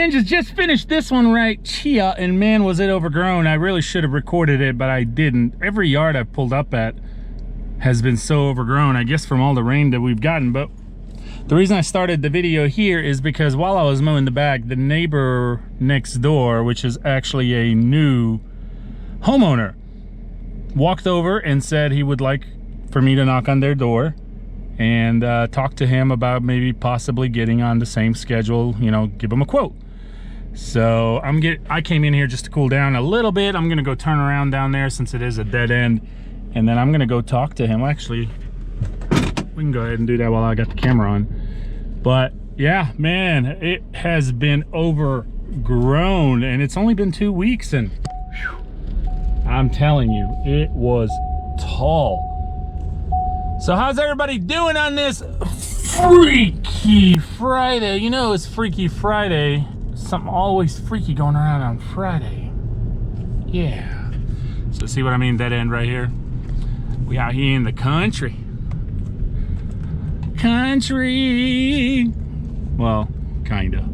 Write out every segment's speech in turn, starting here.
Ninjas, just finished this one right here, and man, was it overgrown. I really should have recorded it, but I didn't. Every yard I've pulled up at has been so overgrown, I guess from all the rain that we've gotten. But the reason I started the video here is because while I was mowing the back, the neighbor next door, which is actually a new homeowner, walked over and said he would like for me to knock on their door and talk to him about maybe possibly getting on the same schedule, you know, give him a quote. So I came in here just to cool down a little bit. I'm gonna go turn around down there since it is a dead end, and then I'm gonna go talk to him. Actually, we can go ahead and do that while I got the camera on. But yeah, man, it has been overgrown, and it's only been 2 weeks, and whew, I'm telling you, it was tall. So how's everybody doing on this Freaky Friday? You know it's Freaky Friday. Something always freaky going around on Friday. Yeah. So see what I mean, dead end right here? We out here in the country. Country. Well, kinda.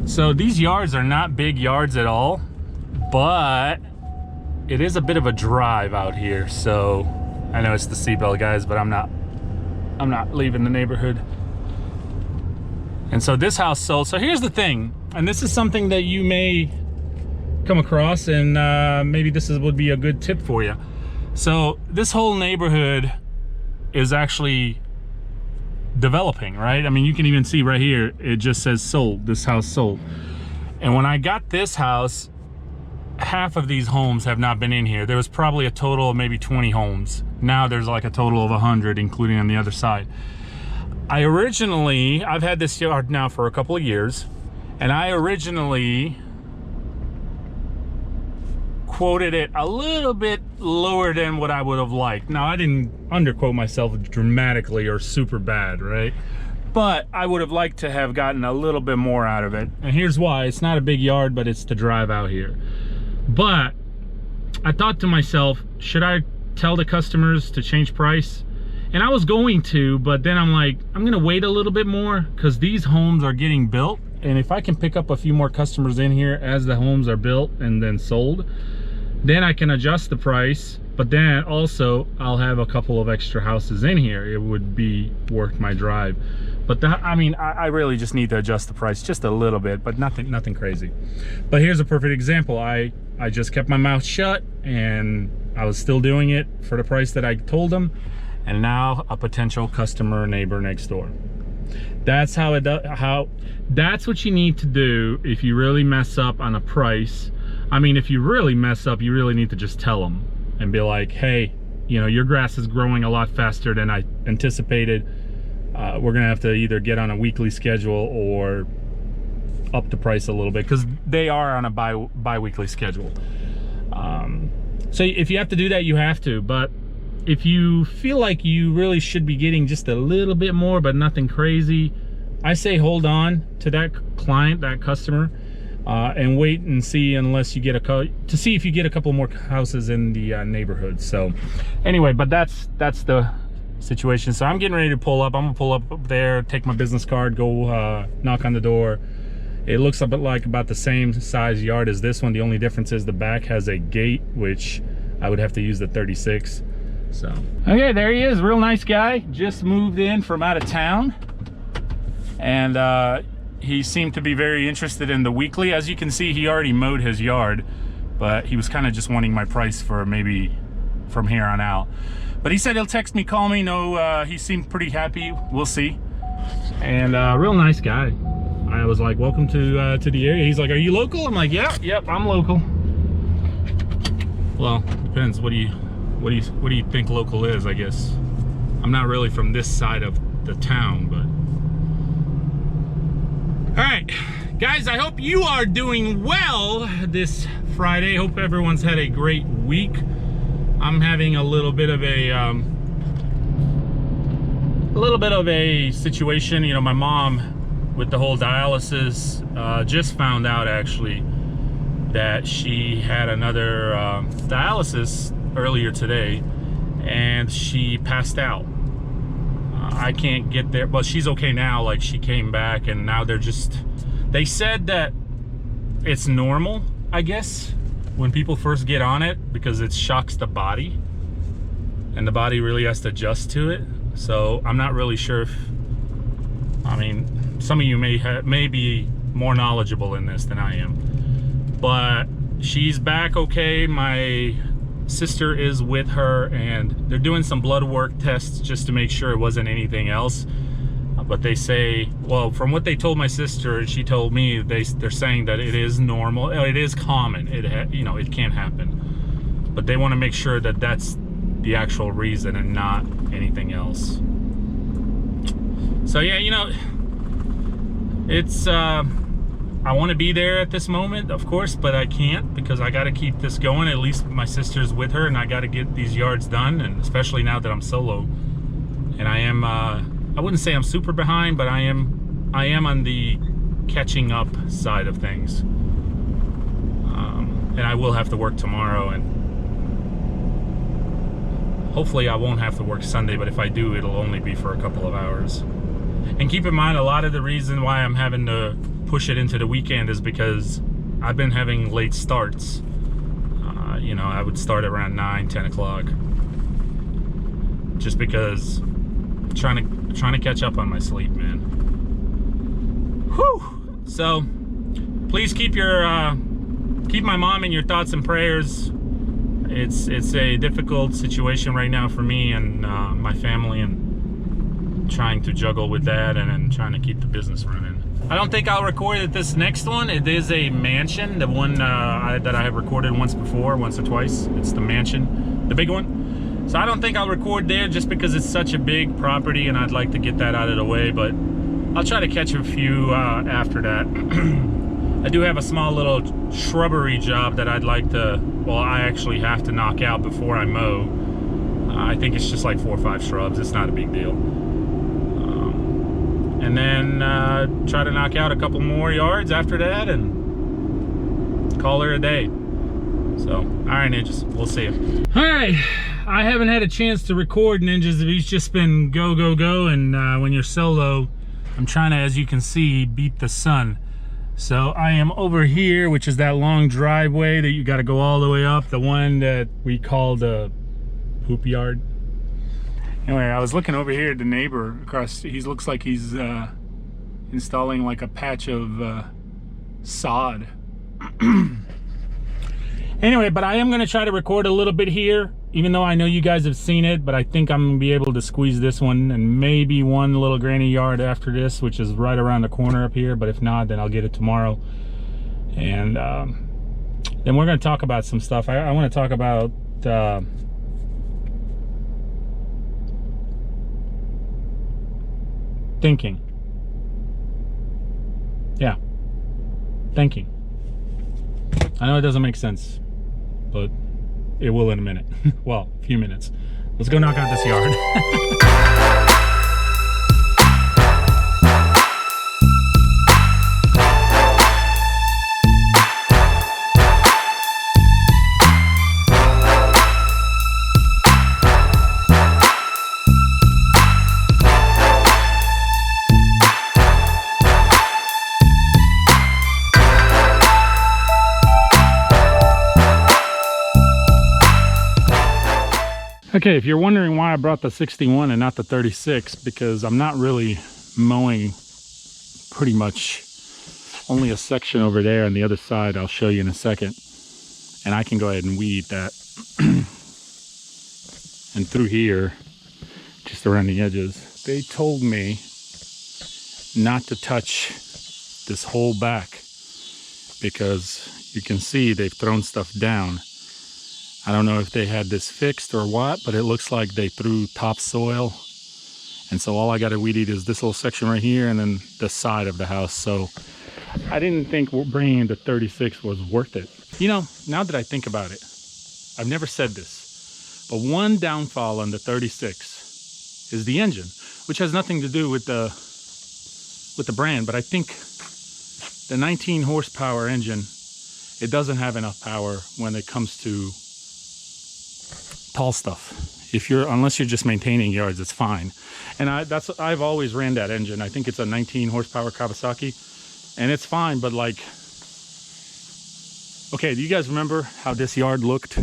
So these yards are not big yards at all, but it is a bit of a drive out here. So I know it's the seatbelt guys, but I'm not leaving the neighborhood. And so this house sold. So here's the thing, and this is something that you may come across, and maybe this would be a good tip for you. So this whole neighborhood is actually developing, right? I mean, you can even see right here, it just says sold, this house sold. And when I got this house, half of these homes have not been in here. There was probably a total of maybe 20 homes. Now there's like a total of 100, including on the other side. I've had this yard now for a couple of years, and I originally quoted it a little bit lower than what I would have liked. Now, I didn't underquote myself dramatically or super bad, right? But I would have liked to have gotten a little bit more out of it. And here's why. It's not a big yard, but it's to drive out here. But I thought to myself, should I tell the customers to change price? And I was going to, but then I'm like, I'm gonna wait a little bit more because these homes are getting built. And if I can pick up a few more customers in here as the homes are built and then sold, then I can adjust the price. But then also I'll have a couple of extra houses in here. It would be worth my drive. But I mean, I really just need to adjust the price just a little bit, but nothing crazy. But here's a perfect example. I just kept my mouth shut, and I was still doing it for the price that I told them. And now a potential customer neighbor next door. That's that's what you need to do if you really mess up on a price. I mean, if you really mess up, you really need to just tell them and be like, hey, you know, your grass is growing a lot faster than I anticipated. We're gonna have to either get on a weekly schedule or up the price a little bit, because they are on a bi-weekly schedule. So if you have to do that, you have to. But if you feel like you really should be getting just a little bit more, but nothing crazy, I say hold on to that client, that customer, and wait and see unless you get to see if you get a couple more houses in the neighborhood. So anyway, but that's the situation. So I'm getting ready to pull up. I'm gonna pull up there, take my business card, go knock on the door. It looks a bit like about the same size yard as this one. The only difference is the back has a gate, which I would have to use the 36. So okay, there he is. Real nice guy, just moved in from out of town, and he seemed to be very interested in the weekly. As you can see, he already mowed his yard, but he was kind of just wanting my price for maybe from here on out. But he said he'll text me, call me. No, he seemed pretty happy. We'll see. And real nice guy. I was like, welcome to the area. He's like, are you local? I'm like, yep, I'm local. Well, depends. What do you think local is? I guess I'm not really from this side of the town, but all right, guys, I hope you are doing well this Friday. Hope everyone's had a great week. I'm having a little bit of a situation. You know, my mom with the whole dialysis just found out actually that she had another dialysis earlier today, and she passed out. I can't get there, but she's okay now. Like, she came back, and now they said that it's normal, I guess, when people first get on it, because it shocks the body and the body really has to adjust to it. So I'm not really sure if, I mean, some of you may be more knowledgeable in this than I am, but she's back okay. My sister is with her, and they're doing some blood work tests just to make sure it wasn't anything else. But they say, well, from what they told my sister and she told me, they're saying that it is normal, it is common, you know, it can happen, but they want to make sure that that's the actual reason and not anything else. So yeah, you know, it's I want to be there at this moment, of course, but I can't, because I got to keep this going. At least my sister's with her, and I got to get these yards done, and especially now that I'm solo. And I am, I wouldn't say I'm super behind, but I am on the catching up side of things. And I will have to work tomorrow, and hopefully I won't have to work Sunday, but if I do, it'll only be for a couple of hours. And keep in mind, a lot of the reason why I'm having to push it into the weekend is because I've been having late starts. You know, I would start around 9, 10 o'clock, just because trying to catch up on my sleep, man. Whew. So please keep my mom in your thoughts and prayers. It's a difficult situation right now for me and my family, and trying to juggle with that and trying to keep the business running. I don't think I'll record it this next one. It is a mansion, the one that I have recorded once or twice. It's the mansion, the big one. So I don't think I'll record there, just because it's such a big property and I'd like to get that out of the way, but I'll try to catch a few after that. I do have a small little shrubbery job that I'd like to, well, I actually have to knock out before I mow. I think it's just like 4 or 5 shrubs. It's not a big deal. And then try to knock out a couple more yards after that and call her a day. So, all right, ninjas, we'll see you. All right, I haven't had a chance to record, ninjas. It's just been go, go, go. And when you're solo, I'm trying to, as you can see, beat the sun. So I am over here, which is that long driveway that you got to go all the way up, the one that we call the poop yard. Anyway, I was looking over here at the neighbor across. He looks like he's installing like a patch of sod. Anyway, but I am going to try to record a little bit here, even though I know you guys have seen it, but I think I'm going to be able to squeeze this one and maybe one little granny yard after this, which is right around the corner up here. But if not, then I'll get it tomorrow. And then we're going to talk about some stuff. I want to talk about thinking. Yeah, thinking. I know it doesn't make sense, but it will in a minute. Well, a few minutes. Let's go knock out this yard. Okay, if you're wondering why I brought the 61 and not the 36, because I'm not really mowing pretty much, only a section over there, and the other side I'll show you in a second. And I can go ahead and weed that. And through here, just around the edges. They told me not to touch this whole back, because you can see they've thrown stuff down. I don't know if they had this fixed or what, but it looks like they threw topsoil. And so all I got to weed eat is this little section right here and then the side of the house. So I didn't think bringing the 36 was worth it. You know, now that I think about it, I've never said this, but one downfall on the 36 is the engine, which has nothing to do with the brand. But I think the 19 horsepower engine, it doesn't have enough power when it comes to tall stuff. unless you're just maintaining yards, it's fine. And I've always ran that engine. I think it's a 19 horsepower Kawasaki, and it's fine. But like, okay, do you guys remember how this yard looked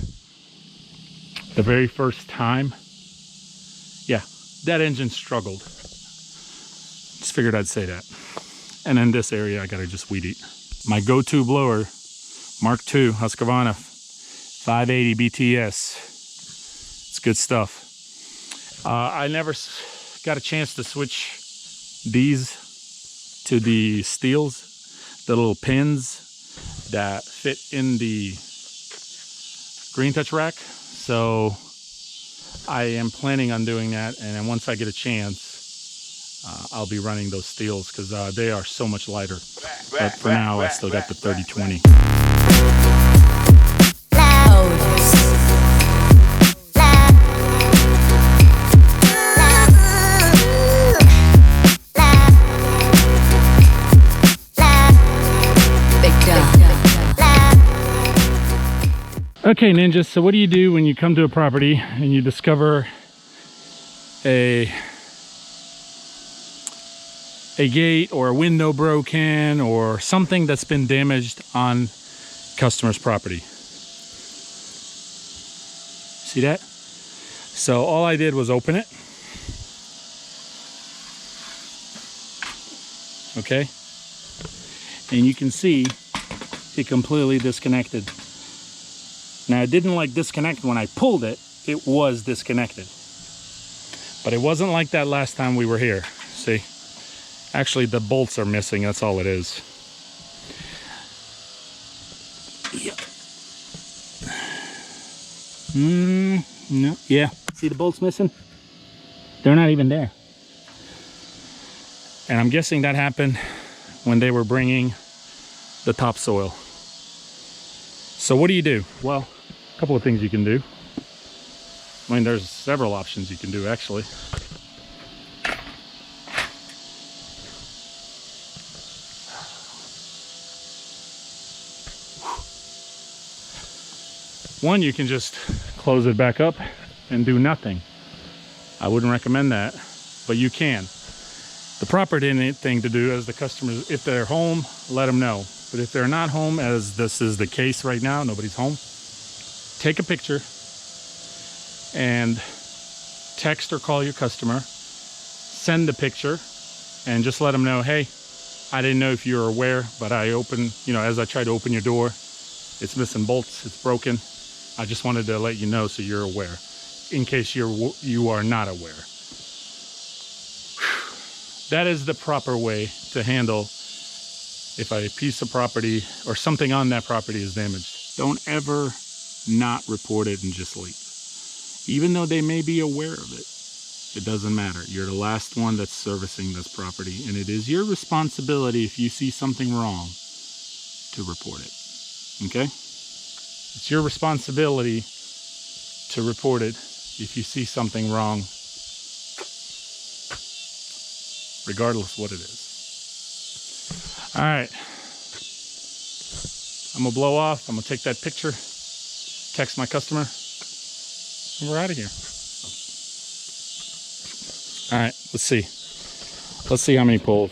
the very first time? Yeah, that engine struggled. Just figured I'd say that. And in this area, I gotta just weed eat. My go-to blower, Mark II Husqvarna 580 BTS. It's good stuff. I never got a chance to switch these to the steels, the little pins that fit in the Green Touch rack. So I am planning on doing that, and then once I get a chance, I'll be running those steels because they are so much lighter. But for now, I still got the 30-20. Okay, ninjas, so what do you do when you come to a property and you discover a gate or a window broken or something that's been damaged on customer's property? See that? So all I did was open it. Okay? And you can see it completely disconnected. Now, it didn't like disconnect when I pulled it. It was disconnected. But it wasn't like that last time we were here. See? Actually, the bolts are missing. That's all it is. Yep. No. Yeah. See the bolts missing? They're not even there. And I'm guessing that happened when they were bringing the topsoil. So what do you do? Well, a couple of things you can do. I mean, there's several options you can do, actually. One, you can just close it back up and do nothing. I wouldn't recommend that, but you can. The proper thing to do as the customers, if they're home, let them know. But if they're not home, as this is the case right now, nobody's home, take a picture and text or call your customer, send the picture, and just let them know, hey, I didn't know if you were aware, but I opened, as I tried to open your door, it's missing bolts, it's broken. I just wanted to let you know so you're aware, in case you are not aware. That is the proper way to handle if a piece of property or something on that property is damaged. Don't ever not report it and just leave. Even though they may be aware of it, it doesn't matter. You're the last one that's servicing this property, and it is your responsibility if you see something wrong to report it. Okay? It's your responsibility to report it if you see something wrong, regardless what it is. All right, I'm gonna blow off. I'm gonna take that picture, text my customer, and we're out of here. All right, let's see. Let's see how many pulls.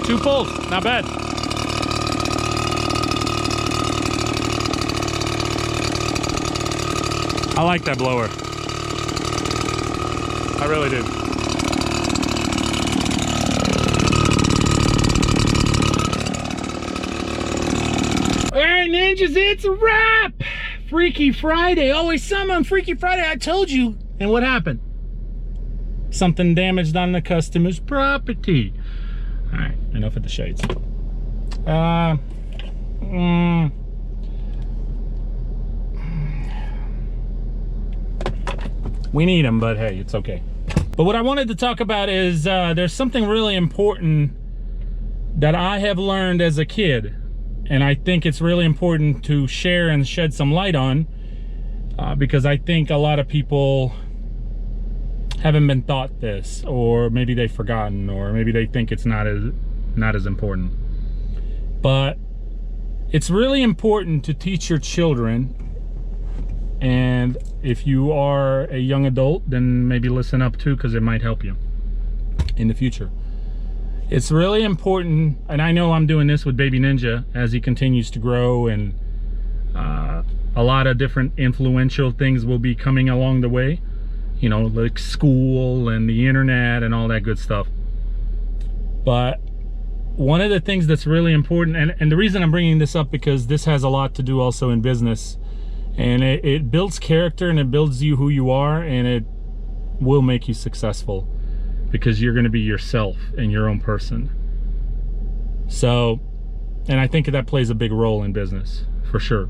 Two pulls, not bad. I like that blower. I really do. All right, ninjas, it's a wrap. Freaky Friday. Always something on Freaky Friday. I told you. And what happened? Something damaged on the customer's property. All right, enough of the shades. We need them, but hey, it's okay. But what I wanted to talk about is there's something really important that I have learned as a kid, and I think it's really important to share and shed some light on because I think a lot of people haven't been taught this, or maybe they've forgotten, or maybe they think it's not not as important. But it's really important to teach your children, and if you are a young adult, then maybe listen up too, because it might help you in the future. It's really important, and I know I'm doing this with Baby Ninja as he continues to grow, and a lot of different influential things will be coming along the way, you know, like school and the internet and all that good stuff. But one of the things that's really important, and the reason I'm bringing this up, because this has a lot to do also in business, and it builds character, and it builds you who you are, and it will make you successful because you're going to be yourself and your own person. So, and I think that plays a big role in business for sure.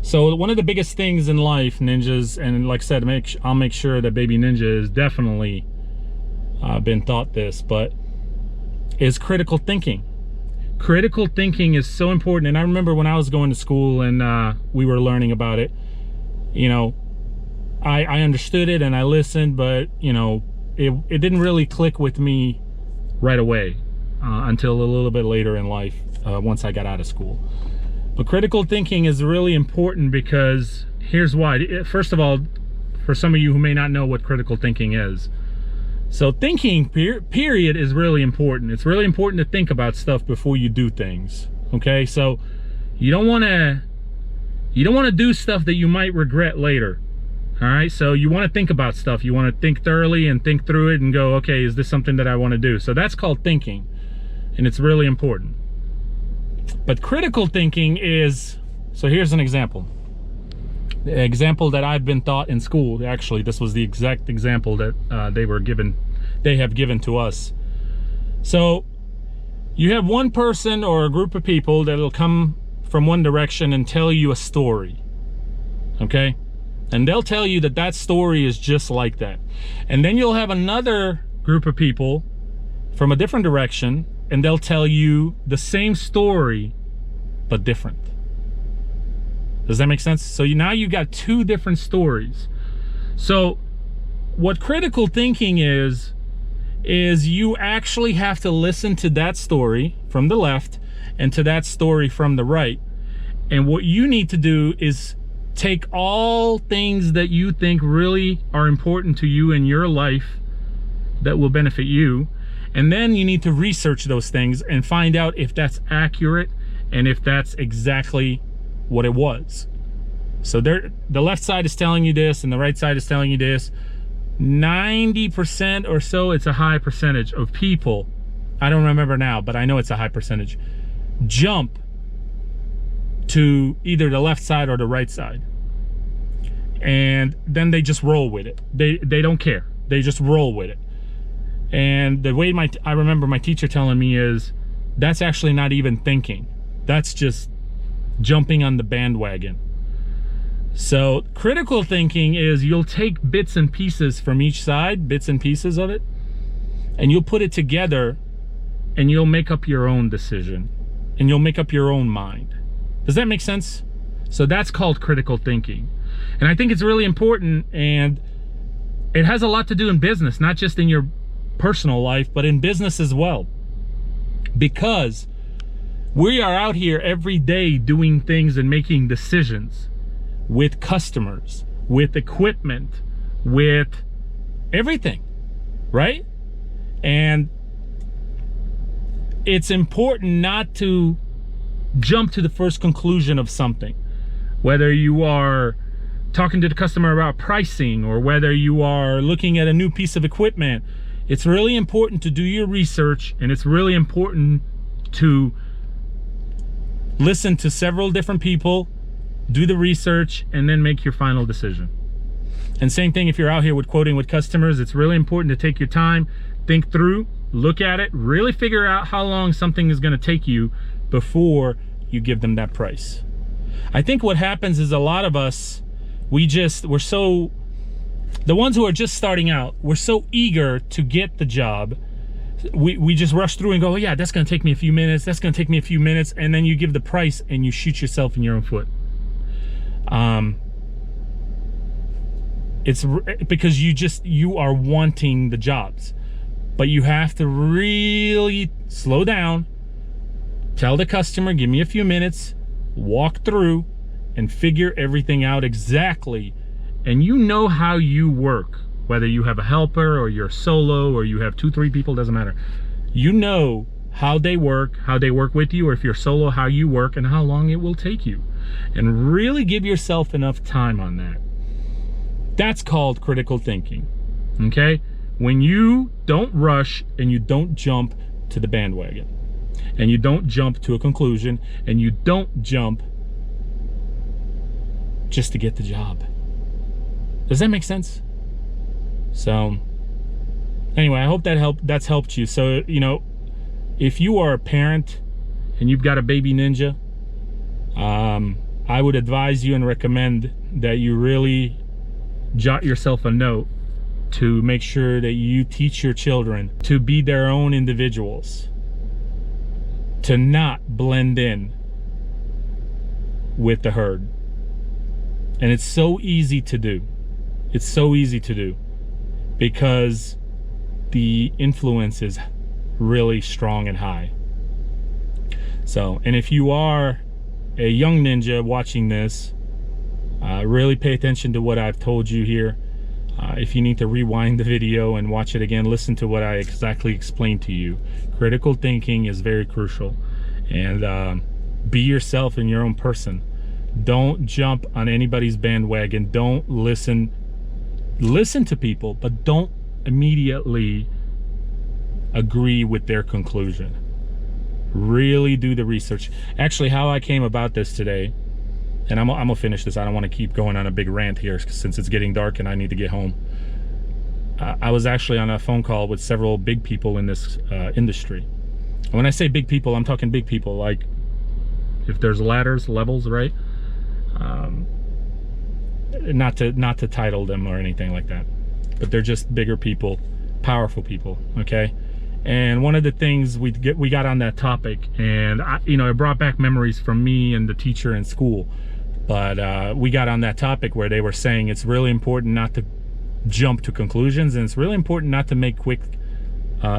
So one of the biggest things in life, ninjas, and like I said, I'll make sure that Baby Ninja has definitely been taught this, but is critical thinking. Critical thinking is so important. And I remember when I was going to school and we were learning about it, you know, I understood it and I listened, but you know, it didn't really click with me right away until a little bit later in life, once I got out of school. But critical thinking is really important because here's why. First of all, for some of you who may not know what critical thinking is, so thinking period is really important. It's really important to think about stuff before you do things. Okay, so you don't want to do stuff that you might regret later. All right, so you want to think about stuff. You want to think thoroughly and think through it and go, okay, is this something that I want to do? So that's called thinking, and it's really important. But critical thinking is, so here's an example. The example that I've been taught in school, actually, this was the exact example that they have given to us. So you have one person or a group of people that'll come from one direction and tell you a story, okay? And they'll tell you that that story is just like that. And then you'll have another group of people from a different direction, and they'll tell you the same story, but different. Does that make sense? So now you've got two different stories. So what critical thinking is you actually have to listen to that story from the left and to that story from the right. And what you need to do is take all things that you think really are important to you in your life that will benefit you, and then you need to research those things and find out if that's accurate and if that's exactly what it was. So the left side is telling you this and the right side is telling you this. 90% or so, it's a high percentage of people, I don't remember now, but I know it's a high percentage, jump to either the left side or the right side. And then they just roll with it. They don't care. They just roll with it. And the way I remember my teacher telling me is, that's actually not even thinking. That's just jumping on the bandwagon. So critical thinking is you'll take bits and pieces from each side, bits and pieces of it, and you'll put it together and you'll make up your own decision and you'll make up your own mind. Does that make sense? So that's called critical thinking. And I think it's really important, and it has a lot to do in business, not just in your personal life, but in business as well. Because we are out here every day doing things and making decisions with customers, with equipment, with everything, right? And it's important not to jump to the first conclusion of something, whether you are talking to the customer about pricing or whether you are looking at a new piece of equipment. It's really important to do your research, and it's really important to listen to several different people, do the research, and then make your final decision. And same thing if you're out here with quoting with customers, it's really important to take your time, think through, look at it, really figure out how long something is going to take you before you give them that price. I think what happens is a lot of us, we're so, the ones who are just starting out, we're so eager to get the job. We just rush through and go, oh yeah, that's going to take me a few minutes. That's going to take me a few minutes. And then you give the price and you shoot yourself in your own foot. It's because you are wanting the jobs. But you have to really slow down, tell the customer, give me a few minutes, walk through and figure everything out exactly. And you know how you work, whether you have a helper or you're solo or you have 2-3 people, doesn't matter. You know how they work with you, or if you're solo, how you work and how long it will take you. And really give yourself enough time on that. That's called critical thinking, okay? When you don't rush and you don't jump to the bandwagon, and you don't jump to a conclusion, and you don't jump just to get the job. Does that make sense? So anyway, I hope that's helped you. So, you know, if you are a parent and you've got a baby ninja, I would advise you and recommend that you really jot yourself a note to make sure that you teach your children to be their own individuals, to not blend in with the herd. And it's so easy to do. It's so easy to do because the influence is really strong and high. So, and if you are a young ninja watching this, really pay attention to what I've told you here. If you need to rewind the video and watch it again, listen to what I exactly explained to you. Critical thinking is very crucial. And be yourself and your own person. Don't jump on anybody's bandwagon. Don't listen to people, but don't immediately agree with their conclusion. Really do the research. Actually, how I came about this today, and I'm gonna finish this. I don't want to keep going on a big rant here since it's getting dark and I need to get home. I was actually on a phone call with several big people in this industry. And when I say big people, I'm talking big people like, if there's levels, right? Not to title them or anything like that, but they're just bigger people, powerful people, okay? And one of the things we got on that topic, and it brought back memories from me and the teacher in school. But we got on that topic where they were saying it's really important not to jump to conclusions, and it's really important not to make quick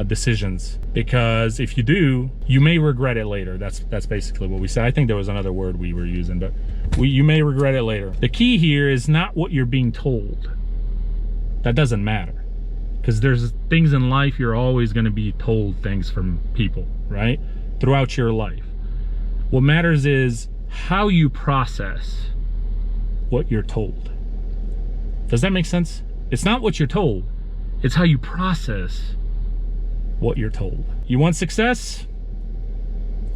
decisions, because if you do, you may regret it later. That's basically what we said. I think there was another word we were using, but you may regret it later. The key here is not what you're being told. That doesn't matter, because there's things in life you're always going to be told things from people, right? Throughout your life. What matters is how you process what you're told. Does that make sense? It's not what you're told, it's how you process what you're told. You want success?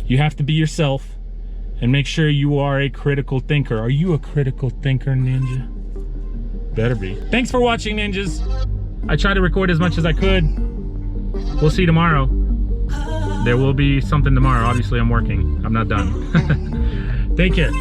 You have to be yourself and make sure you are a critical thinker. Are you a critical thinker, ninja? Better be. Thanks for watching, ninjas. I tried to record as much as I could. We'll see tomorrow. There will be something tomorrow. Obviously, I'm working. I'm not done. Take care.